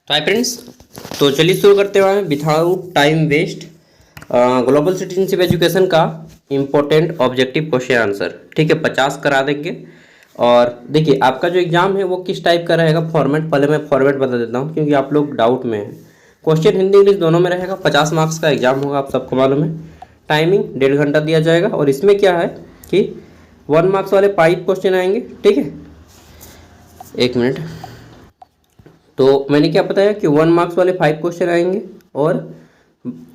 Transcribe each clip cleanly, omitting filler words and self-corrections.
तो hi friends, तो चलिए शुरू करते हैं without time waste global citizenship education का इम्पोर्टेंट ऑब्जेक्टिव क्वेश्चन आंसर। ठीक है, 50 करा देंगे। और देखिए आपका जो एग्जाम है वो किस टाइप का रहेगा, फॉर्मेट पहले मैं फॉर्मेट बता देता हूँ क्योंकि आप लोग डाउट में हैं। क्वेश्चन हिंदी इंग्लिश दोनों में रहेगा, 50 मार्क्स का एग्जाम होगा, आप सबको मालूम है। टाइमिंग 1.5 घंटा दिया जाएगा और इसमें क्या है कि 1 मार्क्स वाले 5 क्वेश्चन आएंगे। ठीक है, 1 मिनट। तो मैंने क्या बताया कि 1 मार्क्स वाले 5 क्वेश्चन आएंगे और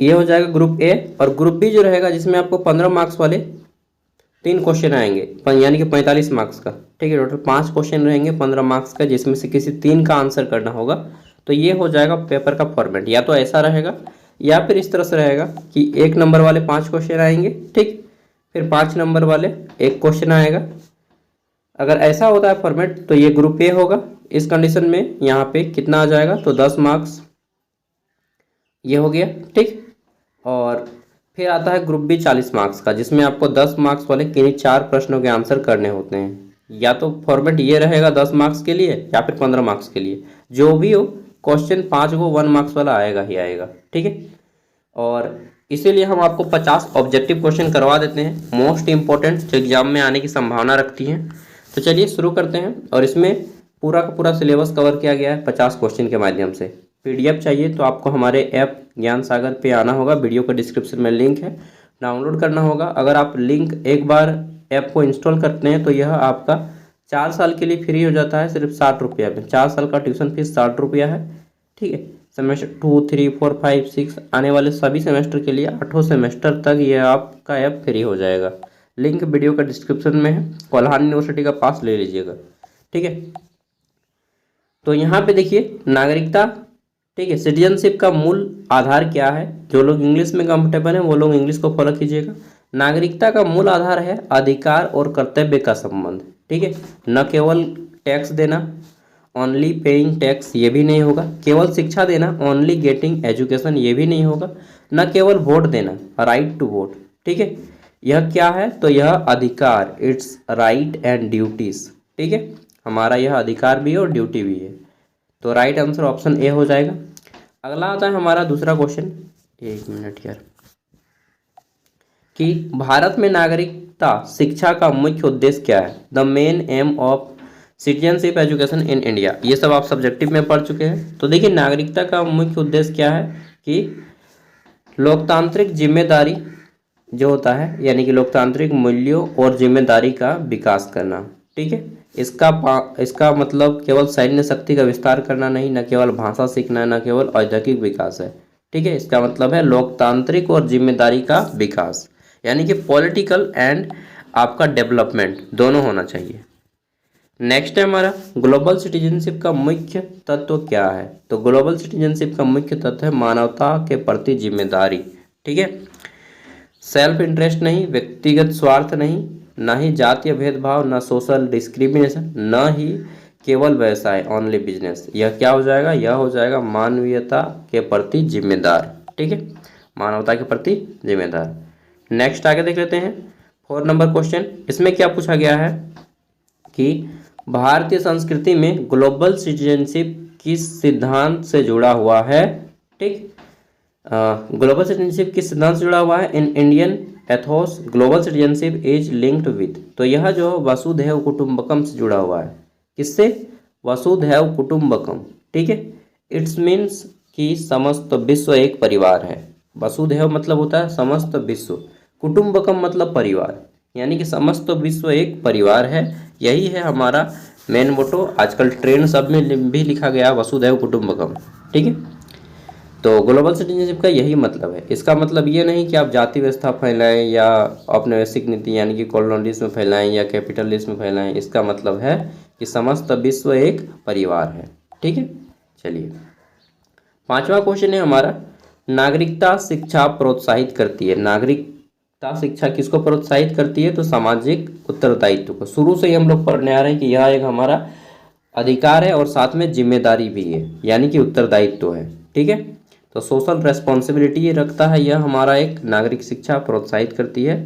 ये हो जाएगा ग्रुप ए। और ग्रुप बी जो रहेगा जिसमें आपको 15 मार्क्स वाले 3 क्वेश्चन आएंगे, यानी कि 45 मार्क्स का। ठीक है, टोटल 5 क्वेश्चन रहेंगे 15 मार्क्स का, जिसमें से किसी 3 का आंसर करना होगा। तो ये हो जाएगा पेपर का फॉर्मेट, या तो ऐसा रहेगा या फिर इस तरह से रहेगा कि 1 नंबर वाले 5 क्वेश्चन आएंगे, ठीक, फिर 5 नंबर वाले 1 क्वेश्चन आएगा। अगर ऐसा होता है फॉर्मेट तो ये ग्रुप ए होगा। इस कंडीशन में यहाँ पे कितना आ जाएगा, तो 10 मार्क्स ये हो गया। ठीक, और फिर आता है ग्रुप बी 40 मार्क्स का, जिसमें आपको 10 मार्क्स वाले किन्हीं 4 प्रश्नों के आंसर करने होते हैं। या तो फॉर्मेट ये रहेगा 10 मार्क्स के लिए या फिर 15 मार्क्स के लिए, जो भी हो क्वेश्चन 5 को 1 मार्क्स वाला आएगा ही आएगा। ठीक है, और इसीलिए हम आपको 50 ऑब्जेक्टिव क्वेश्चन करवा देते हैं, मोस्ट इंपॉर्टेंट, जो एग्जाम में आने की संभावना रखती हैं। तो चलिए शुरू करते हैं। और इसमें पूरा का पूरा सिलेबस कवर किया गया है 50 क्वेश्चन के माध्यम से। पीडीएफ चाहिए तो आपको हमारे ऐप ज्ञान सागर पे आना होगा, वीडियो का डिस्क्रिप्शन में लिंक है, डाउनलोड करना होगा। अगर आप लिंक एक बार ऐप को इंस्टॉल करते हैं तो यह आपका 4 साल के लिए फ्री हो जाता है, सिर्फ 60 रुपया में। 4 साल का ट्यूशन फीस 60 रुपया है। ठीक है, सेमेस्टर 2, 3, 4, 5, 6 आने वाले सभी सेमेस्टर के लिए 8 सेमेस्टर तक ये आपका ऐप फ्री हो जाएगा। लिंक वीडियो का डिस्क्रिप्शन में है। कोल्हान यूनिवर्सिटी का पास ले लीजिएगा। ठीक है, तो यहाँ पे देखिए नागरिकता, ठीक है, सिटीजनशिप का मूल आधार क्या है। जो लोग इंग्लिश में कंफर्टेबल हैं वो लोग इंग्लिश को फॉलो कीजिएगा। नागरिकता का मूल आधार है अधिकार और कर्तव्य का संबंध। ठीक है, न केवल टैक्स देना, ओनली पेइंग टैक्स, ये भी नहीं होगा। केवल शिक्षा देना, ओनली गेटिंग एजुकेशन, ये भी नहीं होगा। न केवल वोट देना, राइट टू वोट। ठीक है, यह क्या है, तो यह अधिकार, इट्स राइट एंड ड्यूटीज। ठीक है, हमारा यह अधिकार भी है और ड्यूटी भी है। तो राइट आंसर ऑप्शन ए हो जाएगा। अगला आता है हमारा दूसरा क्वेश्चन, 1 मिनट यार, कि भारत में नागरिकता शिक्षा का मुख्य उद्देश्य क्या है। The main M of citizenship education in India. ये सब आप सब्जेक्टिव में पढ़ चुके हैं। तो देखिए नागरिकता का मुख्य उद्देश्य क्या है कि लोकतांत्रिक जिम्मेदारी जो होता है, यानी कि लोकतांत्रिक मूल्यों और जिम्मेदारी का विकास करना। ठीक है, इसका मतलब केवल सैन्य शक्ति का विस्तार करना नहीं, न केवल भाषा सीखना, न केवल औद्योगिक विकास है। ठीक है, इसका मतलब है लोकतांत्रिक और जिम्मेदारी का विकास, यानी कि पॉलिटिकल एंड आपका डेवलपमेंट दोनों होना चाहिए। नेक्स्ट है हमारा ग्लोबल सिटीजनशिप का मुख्य तत्व क्या है। तो ग्लोबल सिटीजनशिप का मुख्य तत्व है मानवता के प्रति जिम्मेदारी। ठीक है, सेल्फ इंटरेस्ट नहीं, व्यक्तिगत स्वार्थ नहीं, न ही जातीय भेदभाव, न सोशल डिस्क्रिमिनेशन, न ही केवल व्यवसाय, ओनली बिजनेस। यह क्या हो जाएगा, यह हो जाएगा मानवीयता के प्रति जिम्मेदार। ठीक है, मानवता के प्रति जिम्मेदार। नेक्स्ट आगे देख लेते हैं 4 नंबर क्वेश्चन। इसमें क्या पूछा गया है कि भारतीय संस्कृति में ग्लोबल सिटीजनशिप किस सिद्धांत से जुड़ा हुआ है। ठीक, ग्लोबल सिटीजनशिप किस सिद्धांत से जुड़ा हुआ है। In Indian Athos global citizenship is linked with. तो यह जो वसुधैव कुटुंबकम से जुड़ा हुआ है। किससे, वसुधैव कुटुंबकम। ठीक है, इट्स मीन्स कि समस्त विश्व एक परिवार है। वसुधैव मतलब होता है समस्त विश्व, कुटुंबकम मतलब परिवार, यानी कि समस्त विश्व एक परिवार है। यही है हमारा मेन मोटो। आजकल ट्रेंड सब में भी लिखा गया वसुधैव कुटुंबकम। ठीक है, तो ग्लोबल सिटीजनशिप का यही मतलब है। इसका मतलब ये नहीं कि आप जाति व्यवस्था फैलाएं या औपनिवेशिक नीति यानी कि कॉलोनियलिज्म में फैलाएं या कैपिटलिज्म में फैलाएं। इसका मतलब है कि समस्त विश्व एक परिवार है। ठीक है, चलिए 5वां क्वेश्चन है हमारा, नागरिकता शिक्षा प्रोत्साहित करती है। नागरिकता शिक्षा किसको प्रोत्साहित करती है, तो सामाजिक उत्तरदायित्व को। शुरू से ही हम लोग पढ़ने आ रहे हैं कि यह एक हमारा अधिकार है और साथ में जिम्मेदारी भी है, यानी कि उत्तरदायित्व है। ठीक है, तो सोशल रेस्पॉन्सिबिलिटी ये रखता है। यह हमारा एक नागरिक शिक्षा प्रोत्साहित करती है।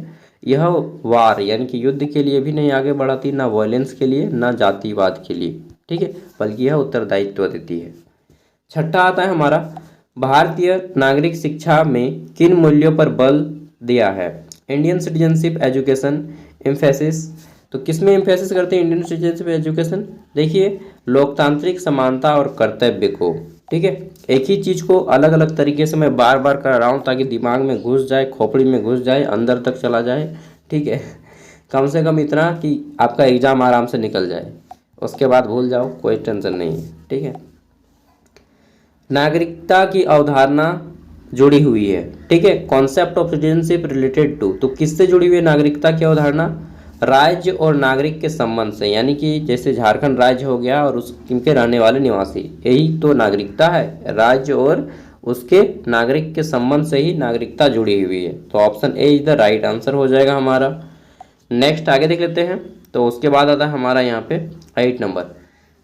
यह वार यानी कि युद्ध के लिए भी नहीं आगे बढ़ाती, ना वायलेंस के लिए, ना जातिवाद के लिए। ठीक है, बल्कि यह उत्तरदायित्व देती है। छठा आता है हमारा, भारतीय नागरिक शिक्षा में किन मूल्यों पर बल दिया है? इंडियन सिटीजनशिप एजुकेशन एम्फेसिस, तो किस में एम्फेसिस करते हैं इंडियन सिटीजनशिप एजुकेशन? देखिए, लोकतांत्रिक समानता और कर्तव्य को। ठीक है, एक ही चीज़ को अलग अलग तरीके से मैं बार बार कर रहा हूँ ताकि दिमाग में घुस जाए, खोपड़ी में घुस जाए, अंदर तक चला जाए। ठीक है, कम से कम इतना कि आपका एग्ज़ाम आराम से निकल जाए, उसके बाद भूल जाओ, कोई टेंशन नहीं है। ठीक है, नागरिकता की अवधारणा जुड़ी हुई है। ठीक है, concept of citizenship related to, तो किससे जुड़ी हुई है नागरिकता की अवधारणा? राज्य और नागरिक के संबंध से, यानी कि जैसे झारखंड राज्य हो गया और उनके रहने वाले निवासी, यही तो नागरिकता है। राज्य और उसके नागरिक के संबंध से ही नागरिकता जुड़ी हुई है। तो option A is the right answer हो जाएगा हमारा। नेक्स्ट आगे देख लेते हैं। तो उसके बाद आता है हमारा यहाँ पे 8 नंबर,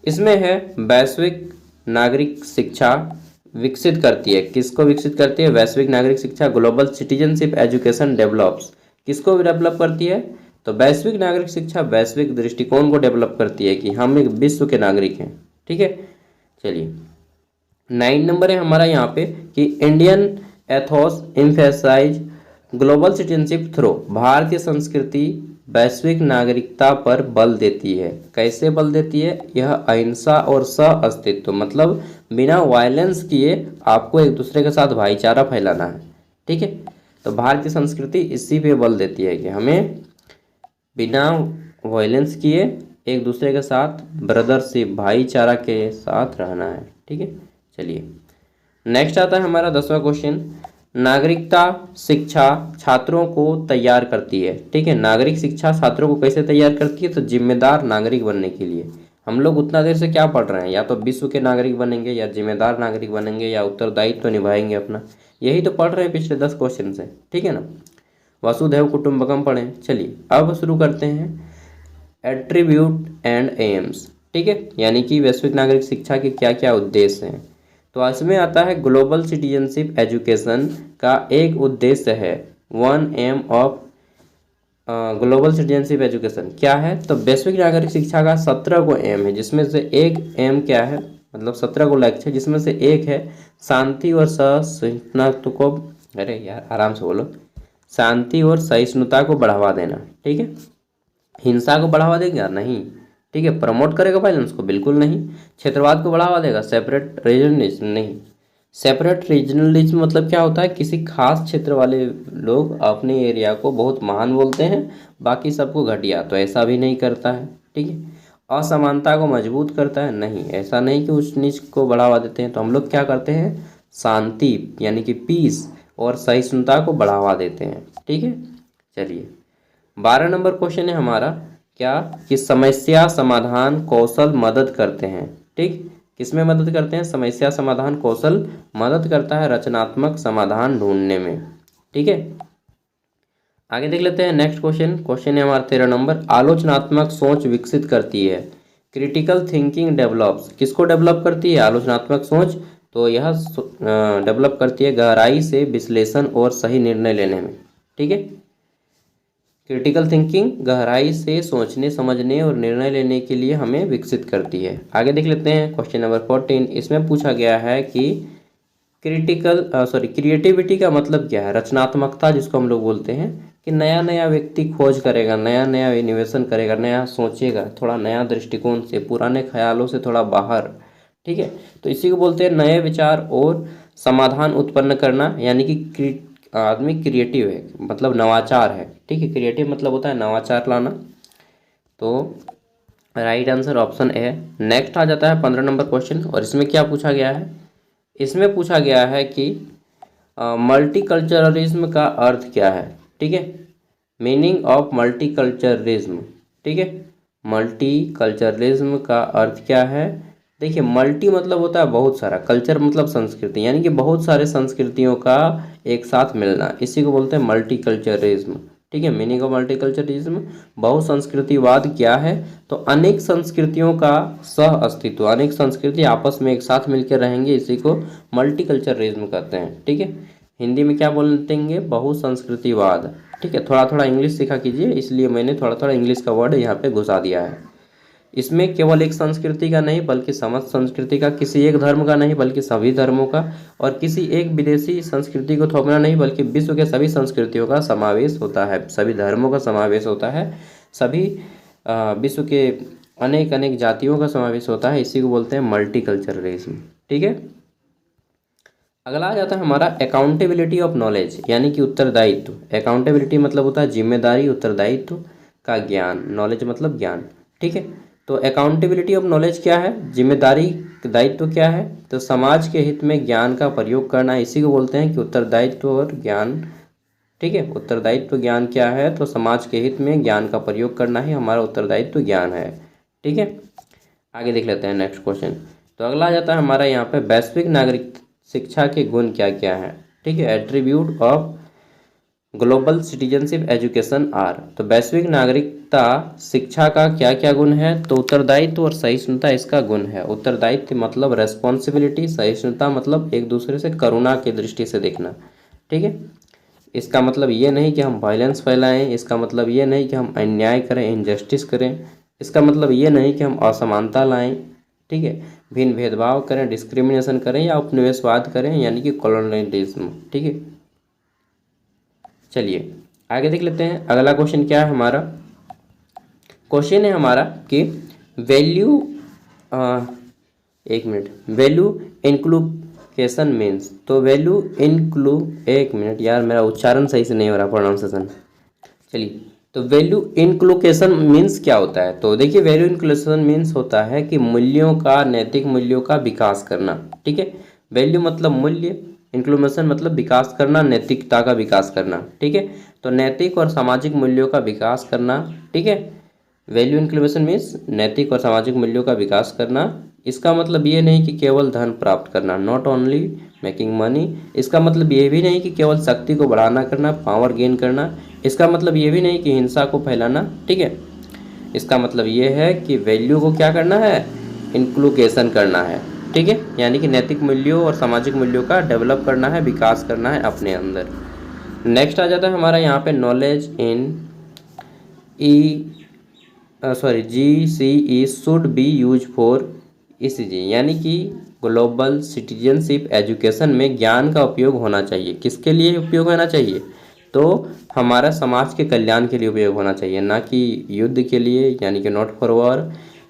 इसमें है वैश्विक नागरिक शिक्षा विकसित करती है। किसको विकसित करती है? वैश्विक नागरिक शिक्षा ग्लोबल सिटीजनशिप एजुकेशन डेवलप्स, किसको डेवलप करती है? तो वैश्विक नागरिक शिक्षा वैश्विक दृष्टिकोण को डेवलप करती है कि हम एक विश्व के नागरिक हैं। ठीक है, चलिए 9 नंबर है हमारा यहाँ पे कि Indian ethos emphasize global citizenship through, भारतीय संस्कृति वैश्विक नागरिकता पर बल देती है। कैसे बल देती है? यह अहिंसा और सह अस्तित्व, मतलब बिना वायलेंस किए आपको एक दूसरे के साथ भाईचारा फैलाना है। ठीक है, तो भारतीय संस्कृति इसी पे बल देती है कि हमें बिना वायलेंस किए एक दूसरे के साथ ब्रदरशिप भाईचारा के साथ रहना है। ठीक है, चलिए नेक्स्ट आता है हमारा 10वां क्वेश्चन, नागरिकता शिक्षा छात्रों को तैयार करती है। ठीक है, नागरिक शिक्षा छात्रों को कैसे तैयार करती है? तो जिम्मेदार नागरिक बनने के लिए। हम लोग उतना देर से क्या पढ़ रहे हैं? या तो विश्व के नागरिक बनेंगे, या जिम्मेदार नागरिक बनेंगे, या उत्तरदायित्व तो निभाएंगे अपना, यही तो पढ़ रहे हैं पिछले 10 क्वेश्चन से। ठीक है ना, वसुधैव कुटुंबकम पढ़ें। चलिए अब शुरू करते हैं एट्रीब्यूट एंड एम्स। ठीक है, यानी कि वैश्विक नागरिक शिक्षा के क्या क्या उद्देश्य हैं। तो इसमें आता है ग्लोबल सिटीजनशिप एजुकेशन का एक उद्देश्य है, one aim of global citizenship education क्या है? तो वैश्विक नागरिक शिक्षा का 17 को एम है, जिसमें से एक एम क्या है, मतलब 17 को लक्ष्य है, जिसमें से एक है शांति और सहिष्णुता को, अरे यार आराम से बोलो, शांति और सहिष्णुता को बढ़ावा देना। ठीक है, हिंसा को बढ़ावा देगा नहीं। ठीक है, प्रमोट करेगा वायलेंस को? बिल्कुल नहीं। क्षेत्रवाद को बढ़ावा देगा? सेपरेट रीजनलिज्म नहीं। सेपरेट रीजनलिज्म मतलब क्या होता है? किसी खास क्षेत्र वाले लोग अपने एरिया को बहुत महान बोलते हैं, बाकी सबको घटिया, तो ऐसा भी नहीं करता है। ठीक है, असमानता को मजबूत करता है? नहीं, ऐसा नहीं कि उच्च नीच को बढ़ावा देते हैं। तो हम लोग क्या करते हैं? शांति यानी कि पीस और सहिष्णुता को बढ़ावा देते हैं। ठीक है, चलिए 12 नंबर क्वेश्चन है हमारा क्या कि समस्या समाधान कौशल मदद करते हैं। ठीक, किसमें मदद करते हैं? समस्या समाधान कौशल मदद करता है रचनात्मक समाधान ढूंढने में। ठीक है, आगे देख लेते हैं नेक्स्ट क्वेश्चन। क्वेश्चन है हमारा 13 नंबर, आलोचनात्मक सोच विकसित करती है। क्रिटिकल थिंकिंग डेवलप्स, किसको डेवलप करती है? आलोचनात्मक सोच। तो यह डेवलप करती है गहराई से विश्लेषण और सही निर्णय लेने में। ठीक है, क्रिटिकल थिंकिंग गहराई से सोचने समझने और निर्णय लेने के लिए हमें विकसित करती है। आगे देख लेते हैं क्वेश्चन नंबर 14। इसमें पूछा गया है कि क्रिएटिविटी का मतलब क्या है? रचनात्मकता जिसको हम लोग बोलते हैं कि नया नया व्यक्ति खोज करेगा, नया नया इनोवेशन करेगा, नया सोचेगा, थोड़ा नया दृष्टिकोण से, पुराने ख्यालों से थोड़ा बाहर। ठीक है, तो इसी को बोलते हैं नए विचार और समाधान उत्पन्न करना, यानी कि आदमी क्रिएटिव है, मतलब नवाचार है। ठीक है, क्रिएटिव मतलब होता है नवाचार लाना। तो right answer option A. Next आ जाता है 15 नंबर क्वेश्चन, और इसमें क्या पूछा गया है? इसमें पूछा गया है कि मल्टीकल्चरलिज्म का अर्थ क्या है। ठीक है, मीनिंग ऑफ मल्टीकल्चरलिज्म। ठीक है, मल्टीकल्चरलिज्म का अर्थ क्या है? देखिए, मल्टी मतलब होता है बहुत सारा, कल्चर मतलब संस्कृति, यानी कि बहुत सारे संस्कृतियों का एक साथ मिलना, इसी को बोलते हैं मल्टीकल्चरिज्म। ठीक है, मीनिंग ऑफ मल्टीकल्चरिज्म, बहुसंस्कृतिवाद क्या है? तो अनेक संस्कृतियों का सह अस्तित्व, अनेक संस्कृति आपस में एक साथ मिलकर रहेंगे, इसी को मल्टीकल्चरिज्म कहते हैं। ठीक है, हिंदी में क्या बोलते हैं? बहुसंस्कृतिवाद। ठीक है, थोड़ा थोड़ा इंग्लिश सीखा कीजिए, इसलिए मैंने थोड़ा थोड़ा इंग्लिश का वर्ड यहाँ पे घुसा दिया है। इसमें केवल एक संस्कृति का नहीं बल्कि समस्त संस्कृति का, किसी एक धर्म का नहीं बल्कि सभी धर्मों का, और किसी एक विदेशी संस्कृति को थोपना नहीं बल्कि विश्व के सभी संस्कृतियों का समावेश होता है, सभी धर्मों का समावेश होता है, सभी विश्व के अनेक अनेक जातियों का समावेश होता है। इसी को बोलते हैं मल्टीकल्चरलिज्म। ठीक है, अगला आ जाता है हमारा अकाउंटेबिलिटी ऑफ नॉलेज, यानी कि उत्तरदायित्व। अकाउंटेबिलिटी मतलब होता है जिम्मेदारी, उत्तरदायित्व का ज्ञान, नॉलेज मतलब ज्ञान। ठीक है, तो अकाउंटेबिलिटी ऑफ नॉलेज क्या है, जिम्मेदारी दायित्व क्या है, तो समाज के हित में ज्ञान का प्रयोग करना, इसी को बोलते हैं कि उत्तरदायित्व और ज्ञान। ठीक है, उत्तरदायित्व ज्ञान क्या है, तो समाज के हित में ज्ञान का प्रयोग करना ही हमारा उत्तरदायित्व ज्ञान है। ठीक है, आगे देख लेते हैं नेक्स्ट क्वेश्चन। तो अगला आ जाता है हमारा यहाँ पे वैश्विक नागरिक शिक्षा के गुण क्या क्या है। ठीक है, attribute of global citizenship education are, तो वैश्विक नागरिकता शिक्षा का क्या क्या गुण है, तो उत्तरदायित्व और सहिष्णुता इसका गुण है। उत्तरदायित्व मतलब रेस्पॉन्सिबिलिटी, सहिष्णुता मतलब एक दूसरे से करुणा की दृष्टि से देखना। ठीक है, इसका मतलब ये नहीं कि हम वायलेंस फैलाएं, इसका मतलब ये नहीं कि हम अन्याय करें, इनजस्टिस करें, इसका मतलब ये नहीं कि हम असमानता लाएं। ठीक है, भिन्न भेदभाव करें, डिस्क्रिमिनेशन करें या उपनिवेशवाद करें, यानी कि कॉलोनियलिज्म। ठीक है, चलिए आगे देख लेते हैं। अगला क्वेश्चन क्या है हमारा, क्वेश्चन है हमारा कि वैल्यू एक मिनट, वैल्यू इंक्लूकेशन मीन्स, तो वैल्यू एक मिनट यार, मेरा उच्चारण सही से नहीं हो रहा, प्रोनाउंसिएशन। चलिए, तो वैल्यू इंक्लूकेशन मीन्स क्या होता है, तो देखिए वैल्यू इंक्लूकेशन मीन्स होता है कि मूल्यों का, नैतिक मूल्यों का विकास करना। ठीक है, वैल्यू मतलब मूल्य, इंक्लूमेशन मतलब विकास करना, नैतिकता का विकास करना। ठीक है, तो नैतिक और सामाजिक मूल्यों का विकास करना। ठीक है, वैल्यू इंक्लूमेशन मीन्स नैतिक और सामाजिक मूल्यों का विकास करना। इसका मतलब ये नहीं कि केवल धन प्राप्त करना, नॉट ओनली मेकिंग मनी। इसका मतलब ये भी नहीं कि केवल शक्ति को बढ़ाना करना, पावर गेन करना। इसका मतलब ये भी नहीं कि हिंसा को फैलाना। ठीक है, इसका मतलब ये है कि वैल्यू को क्या करना है, इंक्लूकेशन करना है। ठीक है, यानी कि नैतिक मूल्यों और सामाजिक मूल्यों का डेवलप करना है, विकास करना है अपने अंदर। नेक्स्ट आ जाता है हमारा यहाँ पे knowledge in GCE should be use for ECG, यानी कि ग्लोबल सिटीजनशिप एजुकेशन में ज्ञान का उपयोग होना चाहिए। किसके लिए उपयोग होना चाहिए, तो हमारा समाज के कल्याण के लिए उपयोग होना चाहिए, ना कि युद्ध के लिए, यानी कि नॉट फॉर वॉर।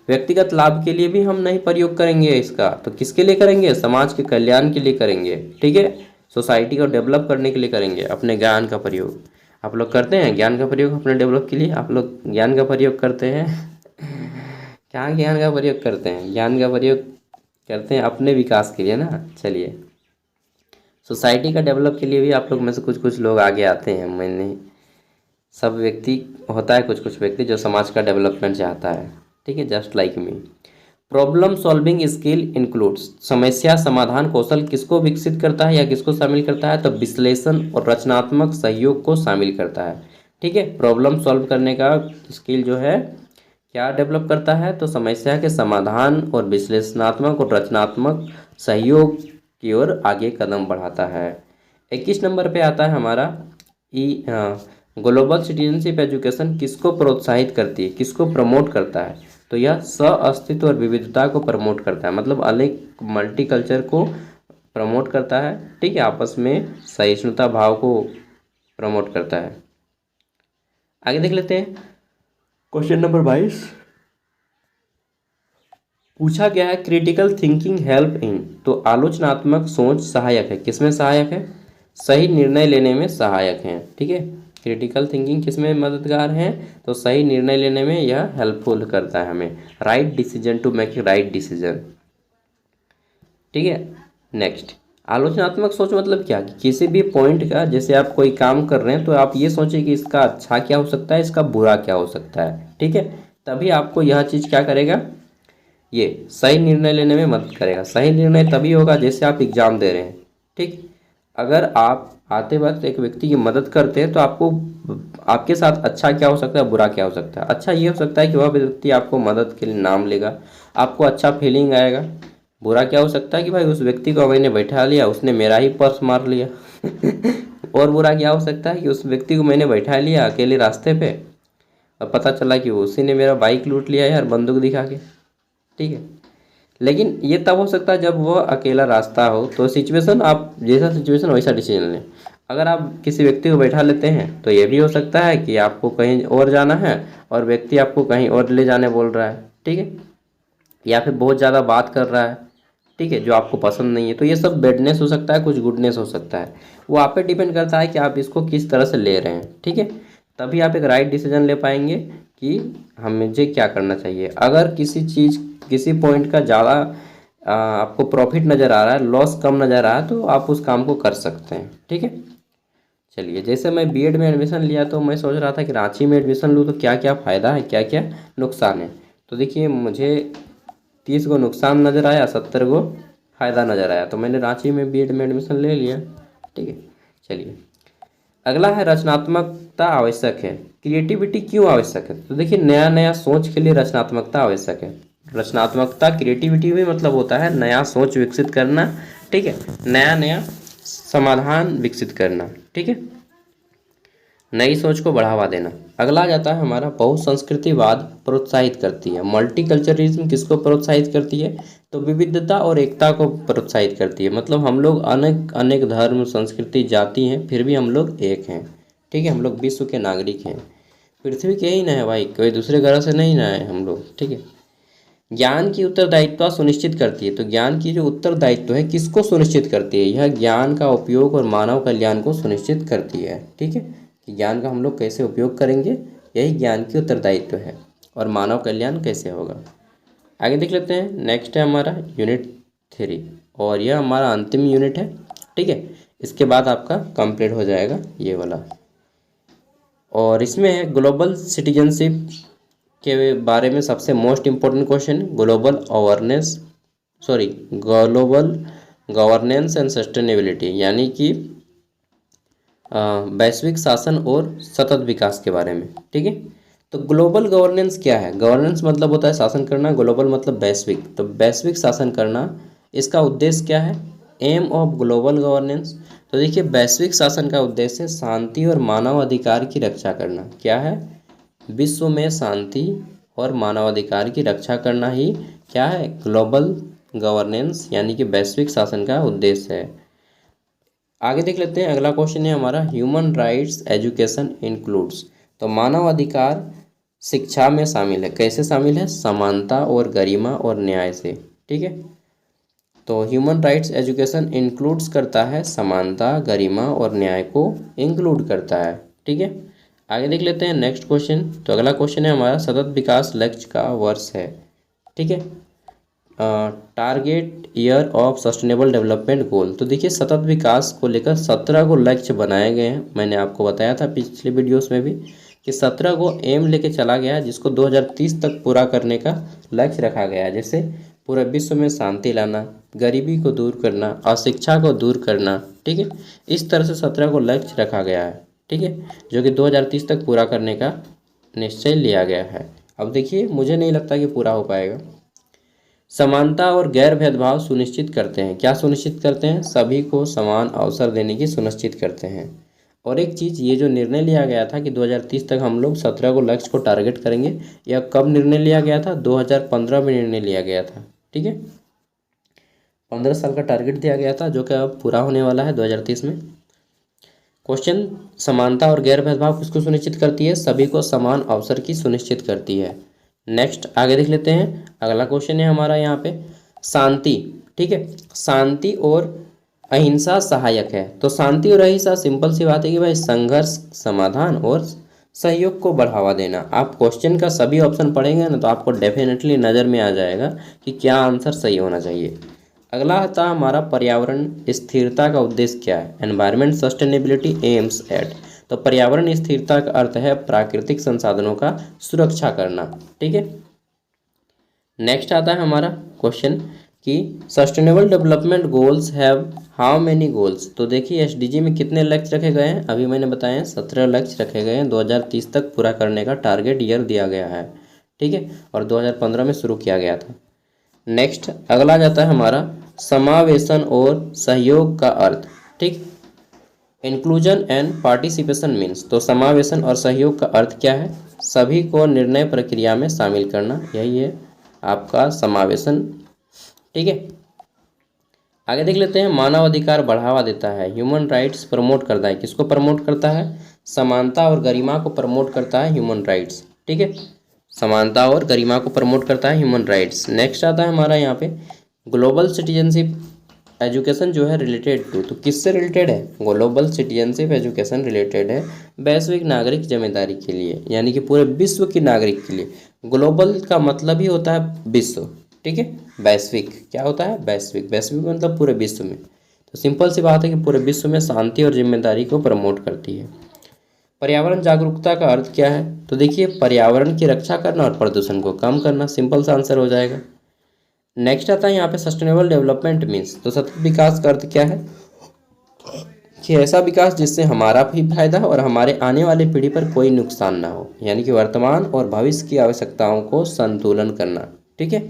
व्यक्तिगत लाभ के लिए भी हम नहीं प्रयोग करेंगे इसका, तो किसके लिए करेंगे, समाज के कल्याण के लिए करेंगे। ठीक है, सोसाइटी को डेवलप करने के लिए करेंगे अपने ज्ञान का प्रयोग। आप लोग करते हैं ज्ञान का प्रयोग अपने डेवलप के लिए, आप लोग ज्ञान का प्रयोग करते हैं क्या ज्ञान का प्रयोग करते हैं, ज्ञान का प्रयोग करते हैं अपने विकास के लिए ना। चलिए, सोसाइटी का डेवलप के लिए भी आप लोग में से कुछ कुछ लोग आगे आते हैं, मैंने सब व्यक्ति होता है, कुछ कुछ व्यक्ति जो समाज का डेवलपमेंट चाहता है। ठीक है, just like me. Problem solving skill includes, समस्या समाधान कौशल किसको विकसित करता है या किसको शामिल करता है, तो विश्लेषण और रचनात्मक सहयोग को शामिल करता है। ठीक है, प्रॉब्लम सॉल्व करने का स्किल जो है क्या डेवलप करता है, तो समस्या के समाधान और विश्लेषणात्मक और रचनात्मक सहयोग की ओर आगे कदम बढ़ाता है। 21 नंबर पे आता है हमारा ग्लोबल सिटीजनशिप एजुकेशन किसको प्रोत्साहित करती है, किसको प्रमोट करता है, तो यह सह-अस्तित्व और विविधता को प्रमोट करता है, मतलब अनेक मल्टीकल्चर को प्रमोट करता है। ठीक है, आपस में सहिष्णुता भाव को प्रमोट करता है। आगे देख लेते हैं क्वेश्चन नंबर 22, पूछा गया है क्रिटिकल थिंकिंग हेल्प इन, तो आलोचनात्मक सोच सहायक है, किसमें सहायक है, सही निर्णय लेने में सहायक है। ठीक है, क्रिटिकल थिंकिंग किसमें मददगार है, तो सही निर्णय लेने में यह हेल्पफुल करता है हमें, right decision, to make right decision. ठीक है, नेक्स्ट आलोचनात्मक सोच मतलब क्या, कि किसी भी पॉइंट का, जैसे आप कोई काम कर रहे हैं तो आप ये सोचें कि इसका अच्छा क्या हो सकता है, इसका बुरा क्या हो सकता है। ठीक है, तभी आपको यह चीज़ क्या करेगा, ये सही निर्णय लेने में मदद करेगा। सही निर्णय तभी होगा जैसे आप एग्ज़ाम दे रहे हैं। ठीक, अगर आप आते वक्त एक व्यक्ति की मदद करते हैं तो आपको, आपके साथ अच्छा क्या हो सकता है, बुरा क्या हो सकता है। अच्छा ये हो सकता है कि वह व्यक्ति आपको मदद के लिए नाम लेगा, आपको अच्छा फीलिंग आएगा। बुरा क्या हो सकता है कि भाई उस व्यक्ति को मैंने बैठा लिया, उसने मेरा ही पर्स मार लिया और बुरा क्या हो सकता है कि उस व्यक्ति को मैंने बैठा लिया अकेले रास्ते पे अब पता चला कि उसी ने मेरा बाइक लूट लिया यार बंदूक दिखा के, ठीक है। लेकिन ये तब हो सकता है जब वह अकेला रास्ता हो, तो सिचुएशन, आप जैसा सिचुएशन वैसा डिसीजन लें। अगर आप किसी व्यक्ति को बैठा लेते हैं तो ये भी हो सकता है कि आपको कहीं और जाना है और व्यक्ति आपको कहीं और ले जाने बोल रहा है, ठीक है, या फिर बहुत ज़्यादा बात कर रहा है, ठीक है, जो आपको पसंद नहीं है। तो ये सब बैडनेस हो सकता है, कुछ गुडनेस हो सकता है। वो आप पे डिपेंड करता है कि आप इसको किस तरह से ले रहे हैं, ठीक है। तभी आप एक राइट डिसीजन ले पाएंगे कि मुझे क्या करना चाहिए। अगर किसी चीज़, किसी पॉइंट का ज़्यादा आपको प्रॉफिट नज़र आ रहा है, लॉस कम नज़र आ रहा है, तो आप उस काम को कर सकते हैं, ठीक है। चलिए, जैसे मैं बीएड में एडमिशन लिया तो मैं सोच रहा था कि रांची में एडमिशन लूँ तो क्या क्या फ़ायदा है, क्या क्या नुकसान है। तो देखिए, मुझे 30 को नुकसान नज़र आया, 70 को फ़ायदा नज़र आया, तो मैंने रांची में बीएड में एडमिशन ले लिया, ठीक है। चलिए, अगला है रचनात्मकता आवश्यक है। क्रिएटिविटी क्यों आवश्यक है? तो देखिए, नया नया सोच के लिए रचनात्मकता आवश्यक है। रचनात्मकता, क्रिएटिविटी भी मतलब होता है नया सोच विकसित करना, ठीक है, नया नया समाधान विकसित करना, ठीक है, नई सोच को बढ़ावा देना। अगला आ जाता है हमारा बहुसंस्कृतिवाद प्रोत्साहित करती है। मल्टीकल्चरलिज्म किसको प्रोत्साहित करती है? तो विविधता और एकता को प्रोत्साहित करती है। मतलब हम लोग अनेक अनेक धर्म, संस्कृति, जाति हैं, फिर भी हम लोग एक हैं, ठीक है, हम लोग विश्व के नागरिक हैं, पृथ्वी के ही ना है भाई, कोई दूसरे ग्रह से नहीं ना है हम लोग, ठीक है। ज्ञान की उत्तरदायित्व सुनिश्चित करती है। तो ज्ञान की जो उत्तरदायित्व है किसको सुनिश्चित करती है? यह ज्ञान का उपयोग और मानव कल्याण को सुनिश्चित करती है, ठीक है, कि ज्ञान का हम लोग कैसे उपयोग करेंगे, यही ज्ञान की उत्तरदायित्व है, और मानव कल्याण कैसे होगा। आगे देख लेते हैं। नेक्स्ट है हमारा यूनिट 3, और यह हमारा अंतिम यूनिट है, ठीक है। इसके बाद आपका कंप्लीट हो जाएगा ये वाला, और इसमें है ग्लोबल सिटीजनशिप के बारे में सबसे most important question, global governance and sustainability, यानी कि वैश्विक शासन और सतत विकास के बारे में, ठीक है। तो ग्लोबल गवर्नेंस क्या है? गवर्नेंस मतलब होता है शासन करना, ग्लोबल मतलब वैश्विक, तो वैश्विक शासन करना, इसका उद्देश्य क्या है? Aim of global governance. तो देखिए, वैश्विक शासन का उद्देश्य शांति और मानव अधिकार की रक्षा करना। क्या है? विश्व में शांति और मानवाधिकार की रक्षा करना ही क्या है? ग्लोबल गवर्नेंस यानी कि वैश्विक शासन का उद्देश्य है। आगे देख लेते हैं। अगला क्वेश्चन है हमारा, ह्यूमन राइट्स एजुकेशन इंक्लूड्स। तो मानव अधिकार शिक्षा में शामिल है। कैसे शामिल है? समानता और गरिमा और न्याय से, ठीक है। तो ह्यूमन राइट्स एजुकेशन इंक्लूड्स करता है समानता, गरिमा और न्याय को इंक्लूड करता है, ठीक है। आगे देख लेते हैं नेक्स्ट क्वेश्चन। तो अगला क्वेश्चन है हमारा, सतत विकास लक्ष्य का वर्ष है, ठीक है, target year of sustainable development goal. तो देखिए, सतत विकास को लेकर 17 को लक्ष्य बनाए गए हैं। मैंने आपको बताया था पिछले वीडियोस में भी कि 17 को एम लेके चला गया है, जिसको 2030 तक पूरा करने का लक्ष्य रखा गया है। जैसे पूरे विश्व में शांति लाना, गरीबी को दूर करना, अशिक्षा को दूर करना, ठीक है, इस तरह से 17 को लक्ष्य रखा गया है, ठीक है, जो कि 2030 तक पूरा करने का निश्चय लिया गया है। अब देखिए, मुझे नहीं लगता कि पूरा हो पाएगा। समानता और गैर भेदभाव सुनिश्चित करते हैं। क्या सुनिश्चित करते हैं? सभी को समान अवसर देने की सुनिश्चित करते हैं। और एक चीज़, ये जो निर्णय लिया गया था कि 2030 तक हम लोग 17 को लक्ष्य को टारगेट करेंगे, यह कब निर्णय लिया गया था? 2015 में निर्णय लिया गया था, ठीक है। 15 साल का टारगेट दिया गया था, जो कि अब पूरा होने वाला है 2030 में। क्वेश्चन, समानता और गैर भेदभाव किसको सुनिश्चित करती है? सभी को समान अवसर की सुनिश्चित करती है। नेक्स्ट आगे देख लेते हैं। अगला क्वेश्चन है हमारा यहाँ पे, शांति, ठीक है, शांति और अहिंसा सहायक है। तो शांति और अहिंसा, सिंपल सी बात है कि भाई संघर्ष, समाधान और सहयोग को बढ़ावा देना। आप क्वेश्चन का सभी ऑप्शन पढ़ेंगे ना, तो आपको डेफिनेटली नज़र में आ जाएगा कि क्या आंसर सही होना चाहिए। अगला था हमारा, पर्यावरण स्थिरता का उद्देश्य क्या है? Environment sustainability aims at. तो पर्यावरण स्थिरता का अर्थ है प्राकृतिक संसाधनों का सुरक्षा करना, ठीक है। नेक्स्ट आता है हमारा क्वेश्चन कि sustainable development goals have how many goals. तो देखिए, एसडीजी में कितने लक्ष्य रखे गए हैं? अभी मैंने बताया 17 लक्ष्य रखे गए हैं, 2030 तक पूरा करने का टारगेट ईयर दिया गया है, ठीक है, और 2015 में शुरू किया गया था। नेक्स्ट अगला जाता है हमारा, समावेशन और सहयोग का अर्थ, ठीक, इंक्लूजन एंड पार्टिसिपेशन मीन्स। तो समावेशन और सहयोग का अर्थ क्या है? सभी को निर्णय प्रक्रिया में शामिल करना, यही है आपका समावेशन। ठीक है, आगे देख लेते हैं। मानव अधिकार बढ़ावा देता है, ह्यूमन राइट्स प्रमोट करता है, किसको प्रमोट करता है? समानता और गरिमा को प्रमोट करता है ह्यूमन राइट्स। ठीक है, समानता और गरिमा को प्रमोट करता है ह्यूमन राइट्स। नेक्स्ट आता है हमारा यहाँ पे ग्लोबल सिटीजनशिप एजुकेशन जो है रिलेटेड टू, तो किससे रिलेटेड है? ग्लोबल सिटीजनशिप एजुकेशन रिलेटेड है वैश्विक नागरिक जिम्मेदारी के लिए, यानी कि पूरे विश्व के नागरिक के लिए। ग्लोबल का मतलब ही होता है विश्व। ठीक है, वैश्विक क्या होता है? वैश्विक, वैश्विक मतलब पूरे विश्व में। तो सिंपल सी बात है कि पूरे विश्व में शांति और जिम्मेदारी को प्रमोट करती है। पर्यावरण जागरूकता का अर्थ क्या है? तो देखिए, पर्यावरण की रक्षा करना और प्रदूषण को कम करना, सिंपल सा आंसर हो जाएगा। नेक्स्ट आता है यहाँ पे सस्टेनेबल डेवलपमेंट मीन्स, तो सतत विकास का अर्थ क्या है? कि ऐसा विकास जिससे हमारा भी फायदा और हमारे आने वाली पीढ़ी पर कोई नुकसान ना हो, यानी कि वर्तमान और भविष्य की आवश्यकताओं को संतुलन करना। ठीक है,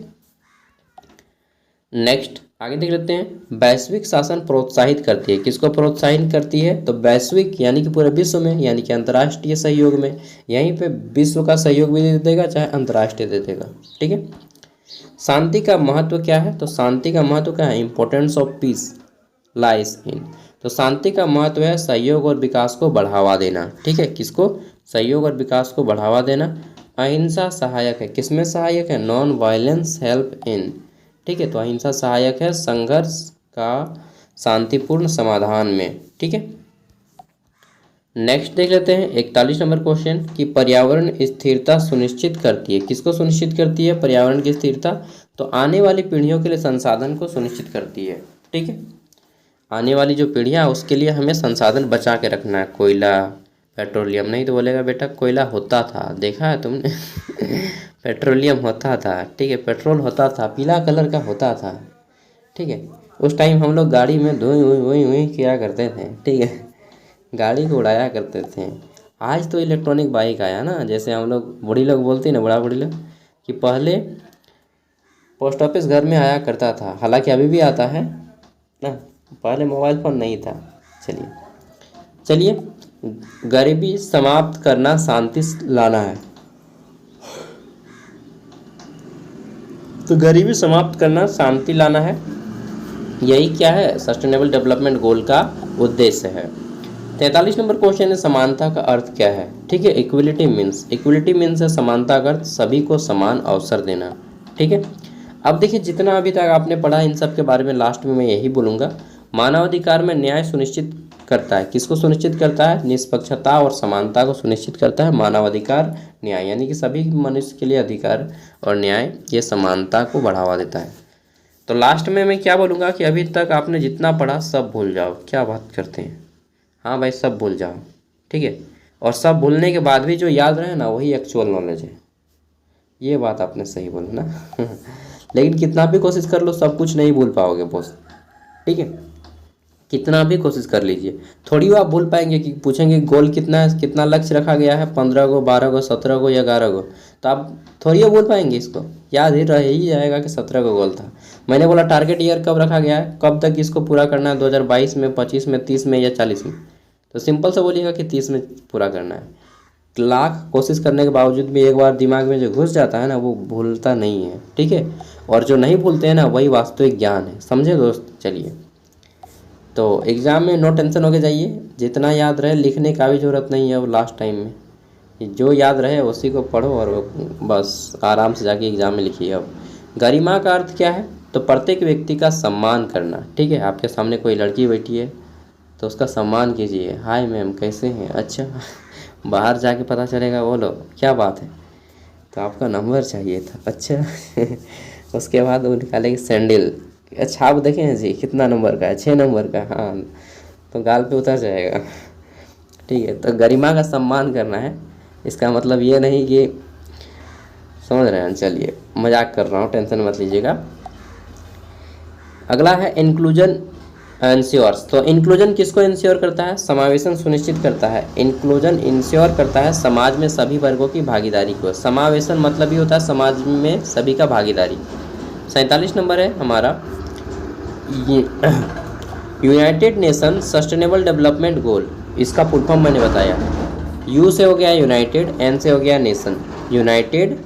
नेक्स्ट आगे देख लेते हैं। वैश्विक शासन प्रोत्साहित करती है, किसको प्रोत्साहित करती है? तो वैश्विक यानी कि पूरे विश्व में, यानी कि अंतर्राष्ट्रीय सहयोग में। यहीं पे विश्व का सहयोग भी दे देगा चाहे अंतर्राष्ट्रीय दे देगा। ठीक है, शांति का महत्व क्या है? तो शांति का महत्व क्या है? Importance of peace lies in, तो शांति का महत्व है सहयोग और विकास को बढ़ावा देना। ठीक है, किसको? सहयोग और विकास को बढ़ावा देना। अहिंसा सहायक है, किसमें सहायक है? Non violence help in. ठीक है, तो अहिंसा सहायक है संघर्ष का शांतिपूर्ण समाधान में। ठीक है, नेक्स्ट देख लेते हैं 41 नंबर क्वेश्चन कि पर्यावरण स्थिरता सुनिश्चित करती है, किसको सुनिश्चित करती है? पर्यावरण की स्थिरता, तो आने वाली पीढ़ियों के लिए संसाधन को सुनिश्चित करती है। ठीक है, आने वाली जो पीढ़ियाँ उसके लिए हमें संसाधन बचा के रखना है। कोयला, पेट्रोलियम, नहीं तो बोलेगा बेटा कोयला होता था, देखा है तुमने पेट्रोलियम होता था। ठीक है, पेट्रोल होता था, पीला कलर का होता था। ठीक है, उस टाइम हम लोग गाड़ी में धुई किया करते थे। ठीक है, गाड़ी को उड़ाया करते थे। आज तो इलेक्ट्रॉनिक बाइक आया ना, जैसे हम लोग बूढ़ी लोग बोलते हैं ना, बूढ़ी लोग, कि पहले पोस्ट ऑफिस घर में आया करता था, हालांकि अभी भी आता है ना, पहले मोबाइल फ़ोन नहीं था। चलिए, गरीबी समाप्त करना शांति लाना है, तो गरीबी समाप्त करना शांति लाना है, यही क्या है? सस्टेनेबल डेवलपमेंट गोल का उद्देश्य है। 43 नंबर क्वेश्चन है समानता का अर्थ क्या है? ठीक है, इक्वलिटी मीन्स, इक्वलिटी मीन्स है समानता का अर्थ सभी को समान अवसर देना। ठीक है, अब देखिए जितना अभी तक आपने पढ़ा इन सब के बारे में लास्ट में मैं यही बोलूँगा। मानवाधिकार में न्याय सुनिश्चित करता है, किसको सुनिश्चित करता है? निष्पक्षता और समानता को सुनिश्चित करता है मानवाधिकार न्याय, यानी कि सभी मनुष्य के लिए अधिकार और न्याय, ये समानता को बढ़ावा देता है। तो लास्ट में मैं क्या बोलूँगा कि अभी तक आपने जितना पढ़ा सब भूल जाओ। क्या बात करते हैं? हाँ भाई, सब भूल जाओ। ठीक है, और सब भूलने के बाद भी जो याद रहे ना, वही एक्चुअल नॉलेज है। ये बात आपने सही बोला ना लेकिन कितना भी कोशिश कर लो सब कुछ नहीं भूल पाओगे बॉस। ठीक है, कितना भी कोशिश कर लीजिए, थोड़ी वो आप भूल पाएंगे कि पूछेंगे गोल कितना है, कितना लक्ष्य रखा गया है, 15 को, 12 को, 17 को या 11 को, तो आप थोड़ी भूल पाएंगे इसको। याद ही रह ही जाएगा कि 17 को गोल था। मैंने बोला टारगेट ईयर कब रखा गया है, कब तक इसको पूरा करना है, 2022 में, 25 में, 30 में या 40 में, तो सिंपल से बोलिएगा कि 30 में पूरा करना है। लाख कोशिश करने के बावजूद भी एक बार दिमाग में जो घुस जाता है ना, वो भूलता नहीं है। ठीक है, और जो नहीं भूलते हैं ना, वही वास्तविक ज्ञान है। समझे दोस्त? चलिए, तो एग्ज़ाम में नो टेंशन होके जाइए, जितना याद रहे लिखने का भी ज़रूरत नहीं है। अब लास्ट टाइम में जो याद रहे उसी को पढ़ो और बस आराम से जाके एग्ज़ाम में लिखिए। अब गरिमा का अर्थ क्या है? तो प्रत्येक व्यक्ति का सम्मान करना। ठीक है, आपके सामने कोई लड़की बैठी है तो उसका सम्मान कीजिए। हाय मैम, कैसे हैं? अच्छा बाहर जाके पता चलेगा, बोलो क्या बात है, तो आपका नंबर चाहिए था। अच्छा उसके बाद वो निकालेगी सैंडल। अच्छा आप देखें हैं जी कितना नंबर का है? 6 नंबर का। हाँ, तो गाल पे उतर जाएगा। ठीक है, तो गरिमा का सम्मान करना है, इसका मतलब ये नहीं कि, समझ रहे हैं? चलिए, मजाक कर रहा हूँ, टेंशन मत लीजिएगा। अगला है इंक्लूजन इंश्योर्स, तो इंक्लूजन किसको इंश्योर करता है? समावेशन सुनिश्चित करता है। इंक्लूजन इंश्योर करता है समाज में सभी वर्गों की भागीदारी को। समावेशन मतलब ही होता है समाज में सभी का भागीदारी। 47 नंबर है हमारा United nation sustainable development goal, इसका फुल फॉर्म मैंने बताया। यू से हो गया यूनाइटेड, एन से हो गया nation, United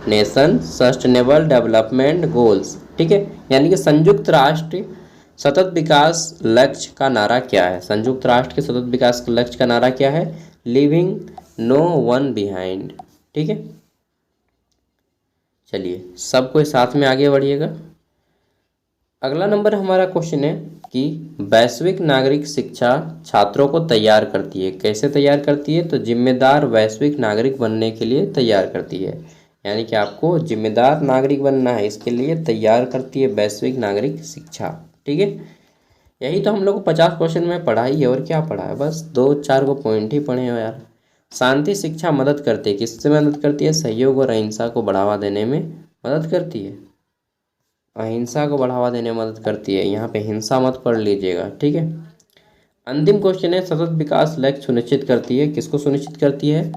nation sustainable development goals, ठीक है। यानी कि संयुक्त राष्ट्र सतत विकास लक्ष्य का नारा क्या है? संयुक्त राष्ट्र के सतत विकास लक्ष्य का नारा क्या है? लिविंग नो वन बिहाइंड, ठीक है। चलिए सबको साथ में आगे बढ़िएगा। अगला नंबर हमारा क्वेश्चन है कि वैश्विक नागरिक शिक्षा छात्रों को तैयार करती है। कैसे तैयार करती है? तो जिम्मेदार वैश्विक नागरिक बनने के लिए तैयार करती है। यानी कि आपको जिम्मेदार नागरिक बनना है, इसके लिए तैयार करती है वैश्विक नागरिक शिक्षा, ठीक है। यही तो हम लोग को 50 क्वेश्चन में पढ़ा ही है, और क्या पढ़ा है? बस 2-4 को पॉइंट ही पढ़े हो यार। शांति शिक्षा मदद करती है, किससे मदद करती है? सहयोग और अहिंसा को बढ़ावा देने में मदद करती है, अहिंसा को बढ़ावा देने में मदद करती है। यहाँ पे हिंसा मत पढ़ लीजिएगा, ठीक है। अंतिम क्वेश्चन है, सतत विकास लक्ष्य सुनिश्चित करती है। किसको सुनिश्चित करती है?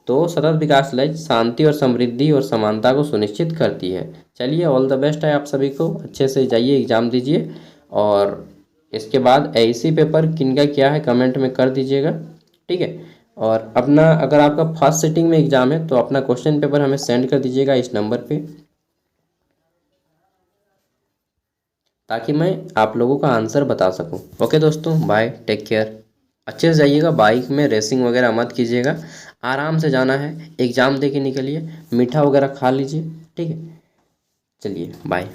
तो सतत विकास लक्ष्य शांति और समृद्धि और समानता को सुनिश्चित करती है। चलिए ऑल द बेस्ट है आप सभी को, अच्छे से जाइए एग्ज़ाम दीजिए, और इसके बाद ऐसी पेपर किनका क्या है कमेंट में कर दीजिएगा, ठीक है। और अपना अगर आपका फर्स्ट सिटिंग में एग्ज़ाम है तो अपना क्वेश्चन पेपर हमें सेंड कर दीजिएगा इस नंबर पे, ताकि मैं आप लोगों का आंसर बता सकूं। ओके दोस्तों, बाय, टेक केयर। अच्छे से जाइएगा, बाइक में रेसिंग वगैरह मत कीजिएगा, आराम से जाना है, एग्ज़ाम दे के निकलिए, मीठा वगैरह खा लीजिए, ठीक है। चलिए बाय।